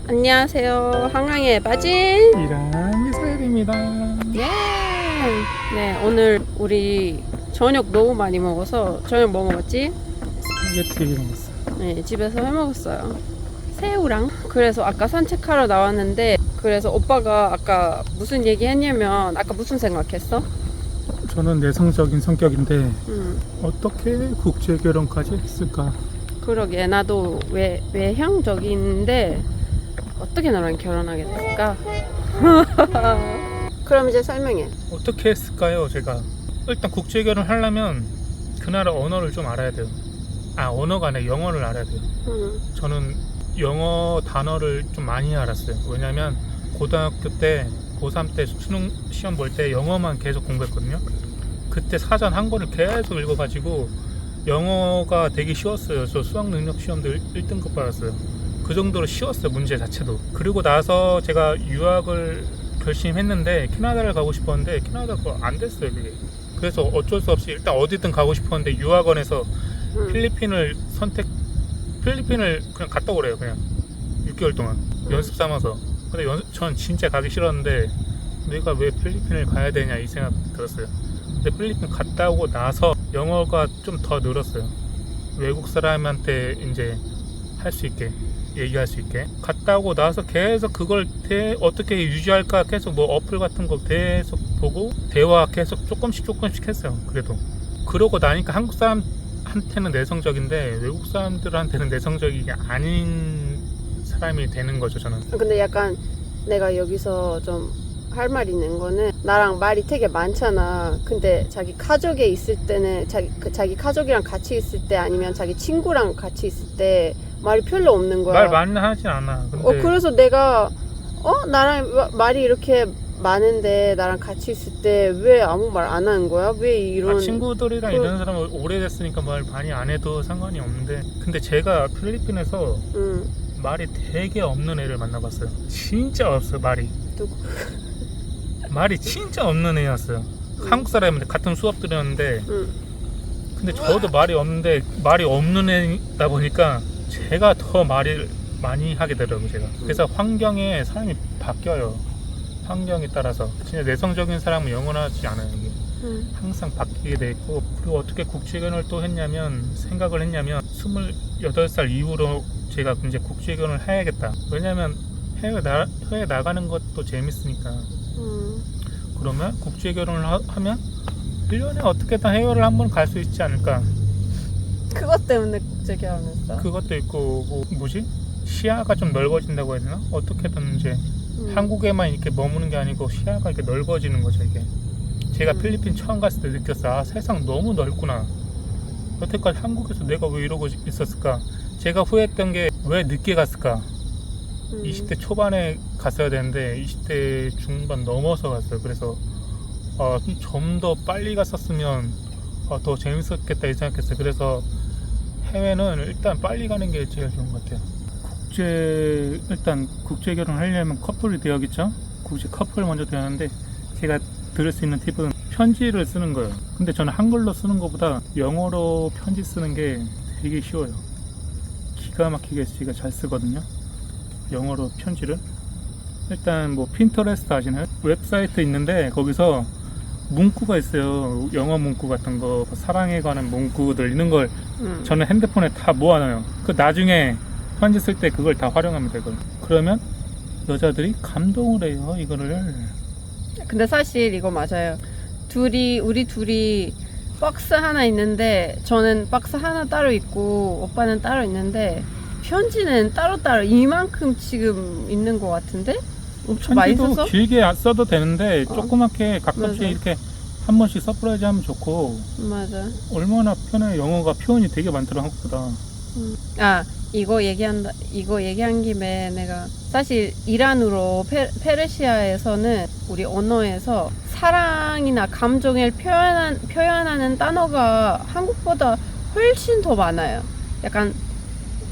안녕하세요. 한강에 빠진 이란 미사일입니다. 예. 네, 오늘 우리 저녁 너무 많이 먹어서 저녁 뭐 먹었지? 스파게티 먹었어. 네, 집에서 해 먹었어요. 새우랑. 그래서 아까 산책하러 나왔는데 그래서 오빠가 아까 무슨 얘기 했냐면 아까 무슨 생각했어? 저는 내성적인 성격인데 어떻게 국제 결혼까지 했을까? 그러게 나도 외향적인데 어떻게 너랑 결혼하게 됐을까? 그럼 이제 설명해. 어떻게 했을까요? 제가 일단 국제 결혼 하려면 그 나라 언어를 좀 알아야 돼요. 언어가 아니라 영어를 알아야 돼요. 저는 영어 단어를 좀 많이 알았어요. 왜냐면 고등학교 때 고3 때 수능 시험 볼 때 영어만 계속 공부했거든요. 그때 사전 한권을 계속 읽어가지고 영어가 되게 쉬웠어요. 저 수학 능력 시험도 1등급 받았어요. 그 정도로 쉬웠어요, 문제 자체도. 그리고 나서 제가 유학을 결심했는데 캐나다를 가고 싶었는데 캐나다가 안 됐어요, 그게. 그래서 어쩔 수 없이 일단 어디든 가고 싶었는데 유학원에서 필리핀을 그냥 갔다 오래요. 그냥 6개월 동안 연습 삼아서. 근데 전 진짜 가기 싫었는데 내가 왜 필리핀을 가야 되냐 이 생각 들었어요. 근데 필리핀 갔다 오고 나서 영어가 좀 더 늘었어요. 외국 사람한테 이제 할 수 있게, 얘기할 수 있게. 갔다 오고 나서 계속 그걸 어떻게 유지할까 계속 뭐 어플 같은 거 계속 보고 대화 계속 조금씩 했어요. 그래도 그러고 나니까 한국 사람한테는 내성적인데 외국 사람들한테는 내성적이 아닌 사람이 되는 거죠, 저는. 근데 약간 내가 여기서 좀 할 말 있는 거는 나랑 말이 되게 많잖아. 근데 자기 가족에 있을 때는 자기 가족이랑 같이 있을 때 아니면 자기 친구랑 같이 있을 때 말이 별로 없는 거야. 말 많이 하진 않아. 근데 그래서 내가 나랑 말이 이렇게 많은데 나랑 같이 있을 때 왜 아무 말 안 하는 거야? 왜 이런 친구들이랑 이런 사람은 오래됐으니까 말 많이 안 해도 상관이 없는데, 근데 제가 필리핀에서 말이 되게 없는 애를 만나봤어요. 진짜 없어요, 말이. 누구? 말이 진짜 없는 애였어요. 한국 사람인데 같은 수업 들었는데 근데 저도 말이 없는 애다 보니까 제가 더 말을 많이 하게 되더라고요, 제가. 그래서 환경에 사람이 바뀌어요. 환경에 따라서. 진짜 내성적인 사람은 영원하지 않아요, 이게. 항상 바뀌게 돼 있고. 그리고 어떻게 국제결혼을 또 생각을 했냐면 28살 이후로 제가 이제 국제결혼을 해야겠다. 왜냐면 해외 나가는 것도 재밌으니까. 그러면 국제결혼을 하면 1년에 어떻게든 해외를 한번 갈 수 있지 않을까. 그것 때문에 국제 결혼했어? 그것도 있고 시야가 좀 넓어진다고 해야 되나? 어떻게든 이제 한국에만 이렇게 머무는 게 아니고 시야가 이렇게 넓어지는 거죠, 이게. 제가 필리핀 처음 갔을 때 느꼈어. 세상 너무 넓구나. 여태까지 한국에서 내가 왜 이러고 있었을까? 제가 후회했던 게 왜 늦게 갔을까? 20대 초반에 갔어야 되는데 20대 중반 넘어서 갔어요. 그래서 좀 더 빨리 갔었으면 더 재밌었겠다 이 생각했어요. 그래서 해외는 일단 빨리 가는 게 제일 좋은 것 같아요. 일단 국제 결혼 하려면 커플이 되어야겠죠. 국제 커플 먼저 되었는데 제가 들을 수 있는 팁은 편지를 쓰는 거예요. 근데 저는 한글로 쓰는 것보다 영어로 편지 쓰는 게 되게 쉬워요. 기가 막히게 제가 잘 쓰거든요, 영어로 편지를. 일단 뭐 핀터레스트 아시나요? 웹사이트 있는데 거기서 문구가 있어요. 영어 문구 같은 거, 사랑에 관한 문구들 있는 걸 저는 핸드폰에 다 모아놔요. 그 나중에 편지 쓸 때 그걸 다 활용합니다, 이걸. 그러면 여자들이 감동을 해요, 이거를. 근데 사실 이거 맞아요. 우리 둘이 박스 하나 있는데 저는 박스 하나 따로 있고 오빠는 따로 있는데 편지는 따로따로 이만큼 지금 있는 것 같은데? 엄청 많이 편지도 써서? 길게 써도 되는데 조그맣게 가끔씩 맞아. 이렇게 한 번씩 서프라이즈 하면 좋고. 맞아. 얼마나 편해. 영어가 표현이 되게 많더라, 한국보다. 이거 얘기한 김에 내가 사실 이란으로 페르시아에서는 우리 언어에서 사랑이나 감정을 표현하는 단어가 한국보다 훨씬 더 많아요. 약간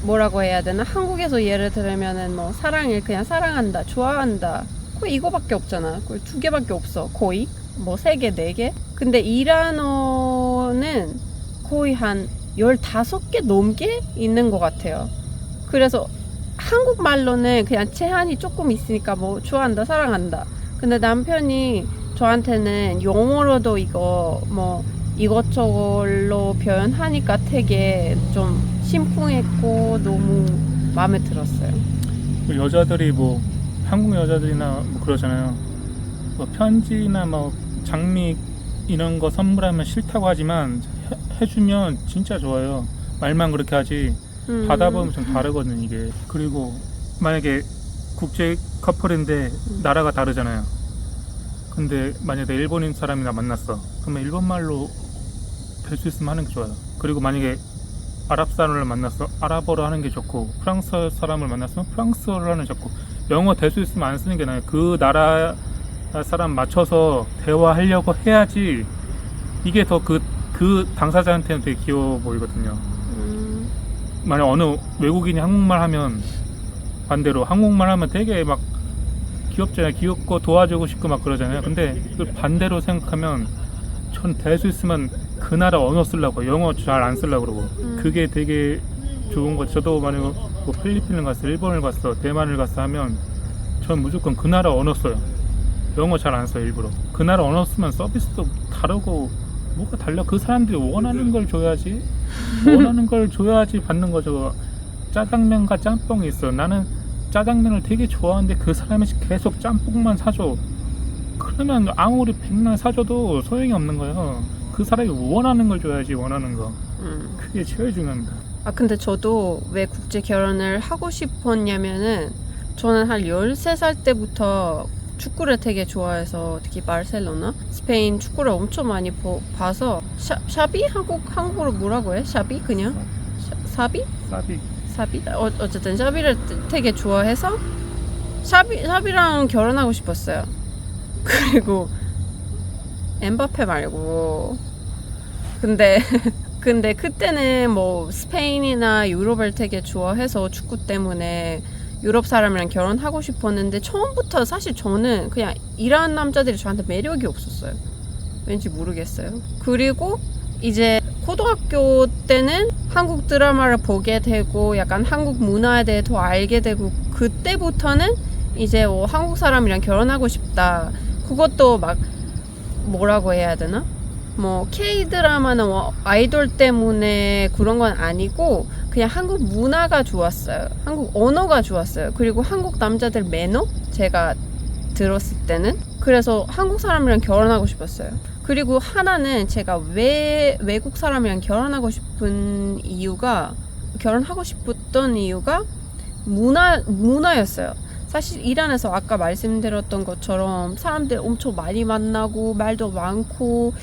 뭐라고 해야 되나? 한국에서 예를 들면은 뭐 사랑을 그냥 사랑한다, 좋아한다. 거의 이거밖에 없잖아. 거의 2개밖에 없어. 거의 뭐 3개, 4개. 근데 이란어는 거의 한 15개 넘게 있는 것 같아요. 그래서 한국말로는 그냥 제한이 조금 있으니까 뭐 좋아한다, 사랑한다. 근데 남편이 저한테는 영어로도 이거 뭐 이것저것로 표현하니까 되게 좀 심쿵했고 너무 마음에 들었어요. 그 여자들이 뭐 한국 여자들이나 뭐 그러잖아요. 뭐 편지나 뭐 장미 이런 거 선물하면 싫다고 하지만 해주면 진짜 좋아요. 말만 그렇게 하지 받아보면 좀 다르거든 이게. 그리고 만약에 국제 커플인데 나라가 다르잖아요. 근데 만약에 일본인 사람이나 만났어. 그러면 일본말로 될 수 있으면 하는 게 좋아요. 그리고 만약에 아랍 사람을 만났어. 아랍어로 하는 게 좋고, 프랑스 사람을 만났으면 프랑스어로 하는 게 좋고, 영어 될 수 있으면 안 쓰는 게 나아요. 그 나라 사람 맞춰서 대화하려고 해야지 이게 더 그 당사자한테는 되게 귀여워 보이거든요. 만약 어느 외국인이 한국말 하면 반대로 한국말 하면 되게 막 귀엽잖아요. 귀엽고 도와주고 싶고 막 그러잖아요. 근데 그 반대로 생각하면 전 될 수 있으면 그 나라 언어 쓰려고, 영어 잘 안 쓰려고 그러고. 그게 되게 좋은 거. 저도 만약 뭐 필리핀을 갔어, 일본을 갔어, 대만을 갔어 하면 전 무조건 그 나라 언어 써요. 영어 잘 안 써요, 일부러. 그 나라 언어 쓰면 서비스도 다르고 뭐가 달라. 그 사람들이 원하는 걸 줘야지. 원하는 걸 줘야지 받는 거죠. 짜장면과 짬뽕이 있어. 나는 짜장면을 되게 좋아하는데 그 사람이 계속 짬뽕만 사줘. 그러면 아무리 백날 사줘도 소용이 없는 거예요. 그 사람이 원하는 걸 줘야지, 원하는 거. 그게 제일 중요합니다. 아 근데 저도 왜 국제 결혼을 하고 싶었냐면은 저는 한 13살 때부터 축구를 되게 좋아해서 특히 바르셀로나, 스페인 축구를 엄청 많이 봐서 샤비? 한국어로 뭐라고 해? 샤비? 그냥? 사비? 사비? 어쨌든 샤비를 되게 좋아해서 샤비랑 결혼하고 싶었어요. 그리고 엠바페 말고 근데 그때는 뭐 스페인이나 유럽을 되게 좋아해서 축구 때문에 유럽 사람이랑 결혼하고 싶었는데 처음부터 사실 저는 그냥 이란 남자들이 저한테 매력이 없었어요. 왠지 모르겠어요. 그리고 이제 고등학교 때는 한국 드라마를 보게 되고 약간 한국 문화에 대해 더 알게 되고 그때부터는 이제 뭐 한국 사람이랑 결혼하고 싶다. 그것도 막 뭐라고 해야 되나? 뭐 K-드라마나 뭐 아이돌 때문에 그런 건 아니고 그냥 한국 문화가 좋았어요. 한국 언어가 좋았어요. 그리고 한국 남자들 매너? 제가 들었을 때는 그래서 한국 사람이랑 결혼하고 싶었어요. 그리고 하나는 제가 왜 외국 사람이랑 결혼하고 싶었던 이유가 문화였어요. 사실 이란에서 아까 말씀드렸던 것처럼 사람들 엄청 많이 만나고 말도 많고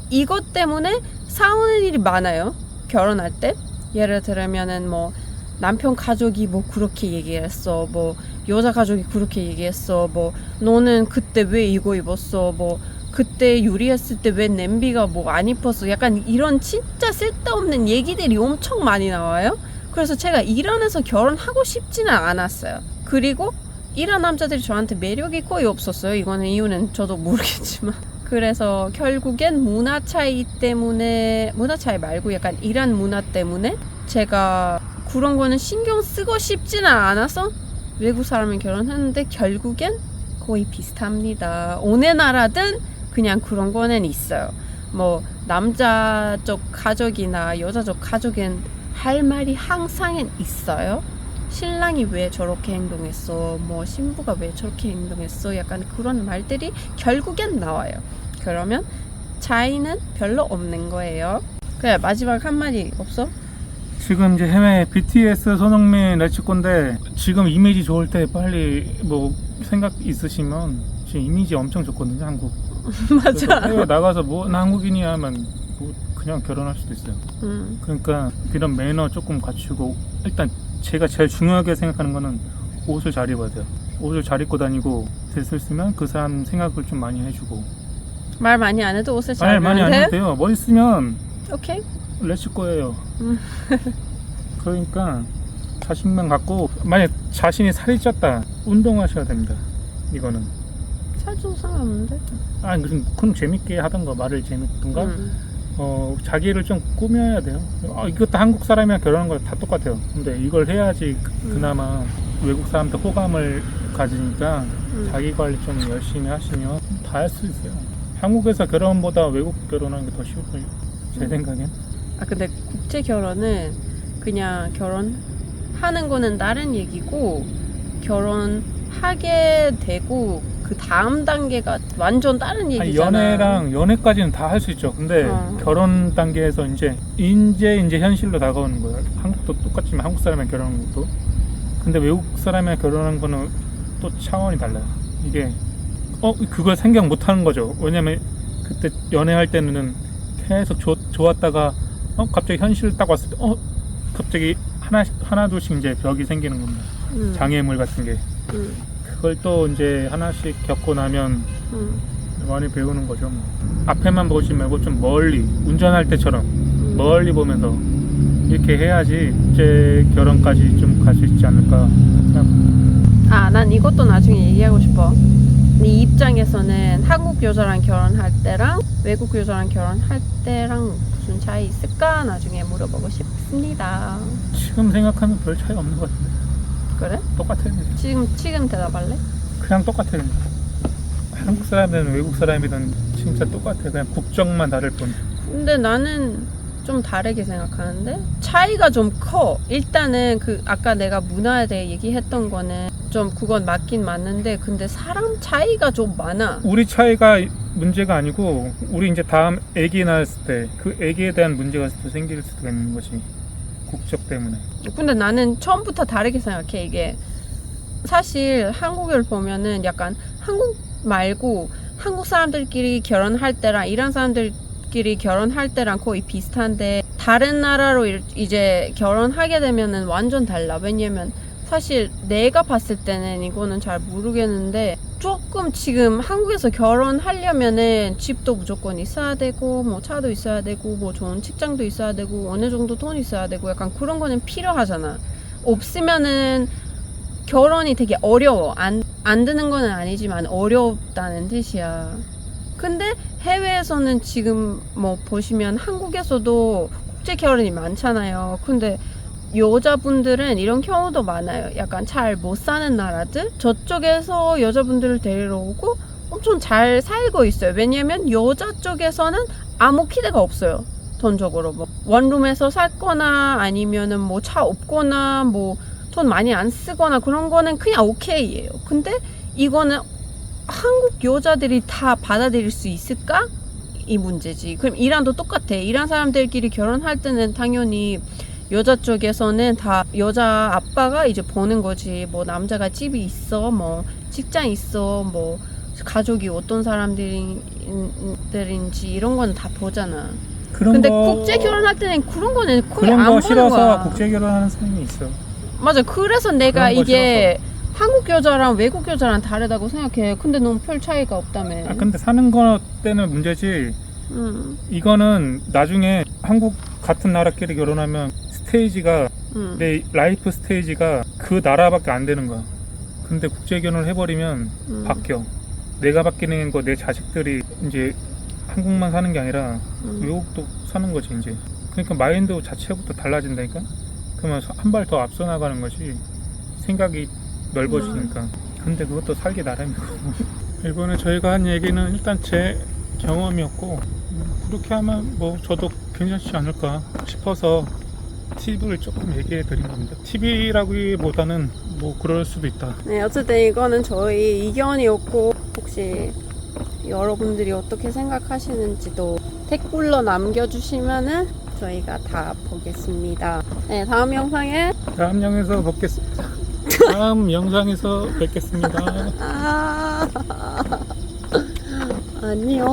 이것 때문에 싸우는 일이 많아요. 결혼할 때. 예를 들면은 뭐 남편 가족이 뭐 그렇게 얘기했어. 뭐 여자 가족이 그렇게 얘기했어. 뭐 너는 그때 왜 이거 입었어. 뭐 그때 요리했을 때 왜 냄비가 뭐 안 입었어. 약간 이런 진짜 쓸데없는 얘기들이 엄청 많이 나와요. 그래서 제가 이란에서 결혼하고 싶지는 않았어요. 그리고 이란 남자들이 저한테 매력이 거의 없었어요. 이거는 이유는 저도 모르겠지만. 그래서 결국엔 문화 차이 말고 약간 이란 문화 때문에 제가 그런 거는 신경 쓰고 싶지는 않아서 외국 사람을 결혼했는데 결국엔 거의 비슷합니다. 어느 나라든 그냥 그런 거는 있어요. 뭐 남자 쪽 가족이나 여자 쪽 가족은 할 말이 항상 있어요. 신랑이 왜 저렇게 행동했어? 뭐 신부가 왜 저렇게 행동했어? 약간 그런 말들이 결국엔 나와요. 그러면 차이는 별로 없는 거예요. 그래 마지막 한마디 없어? 지금 이제 해외 BTS, 손흥민, 렛츠고인데 지금 이미지 좋을 때 빨리 뭐 생각 있으시면 지금 이미지 엄청 좋거든요, 한국. 맞아. 해외 나가서 뭐 나 한국인이야 하면 뭐 그냥 결혼할 수도 있어요. 그러니까 이런 매너 조금 갖추고 일단 제가 제일 중요하게 생각하는 거는 옷을 잘 입어야 돼요. 옷을 잘 입고 다니고 됐으면 그 사람 생각을 좀 많이 해주고. 말 많이 안 해도 옷을 잘 말 많이 안 입는데? 해도 돼요. 멋있으면 오케이. 렛츠고예요. 그러니까 자신만 갖고 만약 자신이 살이 쪘다 운동하셔야 됩니다. 이거는. 살좀 상관없는데? 아 그럼 재밌게 하던가 말을 재밌던가 자기를 좀 꾸며야 돼요. 이것도 한국 사람이랑 결혼한 거 다 똑같아요. 근데 이걸 해야지 그나마 외국 사람들 호감을 가지니까 자기 관리 좀 열심히 하시면 다 할 수 있어요. 한국에서 결혼보다 외국 결혼하는 게 더 쉬울 거예요. 제 생각엔. 아 근데 국제 결혼은 그냥 결혼하는 거는 다른 얘기고 결혼하게 되고 그 다음 단계가 완전 다른 아니, 얘기잖아. 연애까지는 다 할 수 있죠. 근데 결혼 단계에서 이제 현실로 다가오는 거예요. 한국도 똑같지만 한국 사람이랑 결혼하는 것도. 근데 외국 사람이랑 결혼하는 거는 또 차원이 달라요. 이게 그걸 생각 못 하는 거죠. 왜냐면 그때 연애할 때는 계속 좋았다가 갑자기 현실 딱 왔을 때 갑자기 하나 둘씩 이제 벽이 생기는 겁니다. 장애물 같은 게. 그걸 또 이제 하나씩 겪고 나면 많이 배우는 거죠. 뭐. 앞에만 보지 말고 좀 멀리 운전할 때처럼 멀리 보면서 이렇게 해야지 국제 결혼까지 좀 갈 수 있지 않을까 생각합니다. 아, 난 이것도 나중에 얘기하고 싶어. 네 입장에서는 한국 여자랑 결혼할 때랑 외국 여자랑 결혼할 때랑 무슨 차이 있을까? 나중에 물어보고 싶습니다. 지금 생각하면 별 차이 없는 것 같은데. 그래? 똑같아요. 지금 대답할래? 그냥 똑같아요. 한국 사람이든 외국 사람이든 진짜 똑같아요. 그냥 국적만 다를 뿐. 근데 나는 좀 다르게 생각하는데 차이가 좀 커. 일단은 그 아까 내가 문화에 대해 얘기했던 거는 좀 그건 맞긴 맞는데 근데 사람 차이가 좀 많아. 우리 차이가 문제가 아니고 우리 이제 다음 아기 낳았을 때 그 아기에 대한 문제가 또 생길 수도 있는 거지. 국적 때문에. 근데 나는 처음부터 다르게 생각해. 이게 사실 한국을 보면은 약간 한국 말고 한국 사람들끼리 결혼할 때랑 이란 사람들끼리 결혼할 때랑 거의 비슷한데 다른 나라로 이제 결혼하게 되면은 완전 달라. 왜냐면 사실 내가 봤을 때는 이거는 잘 모르겠는데 조금 지금 한국에서 결혼하려면은 집도 무조건 있어야 되고 뭐 차도 있어야 되고 뭐 좋은 직장도 있어야 되고 어느 정도 돈 있어야 되고 약간 그런 거는 필요하잖아. 없으면은 결혼이 되게 어려워. 안 되는 거는 아니지만 어렵다는 뜻이야. 근데 해외에서는 지금 뭐 보시면 한국에서도 국제 결혼이 많잖아요. 근데 여자분들은 이런 경우도 많아요. 약간 잘 못 사는 나라들 저쪽에서 여자분들을 데리러 오고 엄청 잘 살고 있어요. 왜냐면 여자 쪽에서는 아무 기대가 없어요. 돈적으로 뭐 원룸에서 살거나 아니면은 뭐 차 없거나 뭐 돈 많이 안 쓰거나 그런 거는 그냥 오케이예요. 근데 이거는 한국 여자들이 다 받아들일 수 있을까? 이 문제지. 그럼 이란도 똑같아. 이란 사람들끼리 결혼할 때는 당연히 여자 쪽에서는 다 여자 아빠가 이제 보는 거지. 뭐 남자가 집이 있어, 뭐 직장 있어, 뭐 가족이 어떤 사람들인지 이런 건 다 보잖아. 근데 국제 결혼할 때는 그런 거는 거의 안 보는 거야. 그런 거 싫어서 국제 결혼하는 사람이 있어. 맞아. 그래서 내가 이게 한국 여자랑 외국 여자랑 다르다고 생각해. 근데 너무 별 차이가 없다며. 근데 사는 거 때는 문제지. 이거는 나중에 한국 같은 나라끼리 결혼하면 스테이지가 내 라이프 스테이지가 그 나라밖에 안 되는 거야. 근데 국제 결혼을 해버리면 바뀌어. 내가 바뀌는 거 내 자식들이 이제 한국만 사는 게 아니라 외국도 사는 거지 이제. 그러니까 마인드 자체부터 달라진다니까. 그러면 한 발 더 앞서 나가는 거지. 생각이 넓어지니까. 근데 그것도 살기 나름이고. 이번에 저희가 한 얘기는 일단 제 경험이었고 그렇게 하면 뭐 저도 괜찮지 않을까 싶어서 팁을 조금 얘기해 드린 겁니다. 팁이라기보다는 뭐 그럴 수도 있다. 네, 어쨌든 이거는 저희 의견이었고 혹시 여러분들이 어떻게 생각하시는지도 댓글로 남겨주시면은 저희가 다 보겠습니다. 네, 다음 영상에 다음 영상에서 뵙겠습니다. 안녕.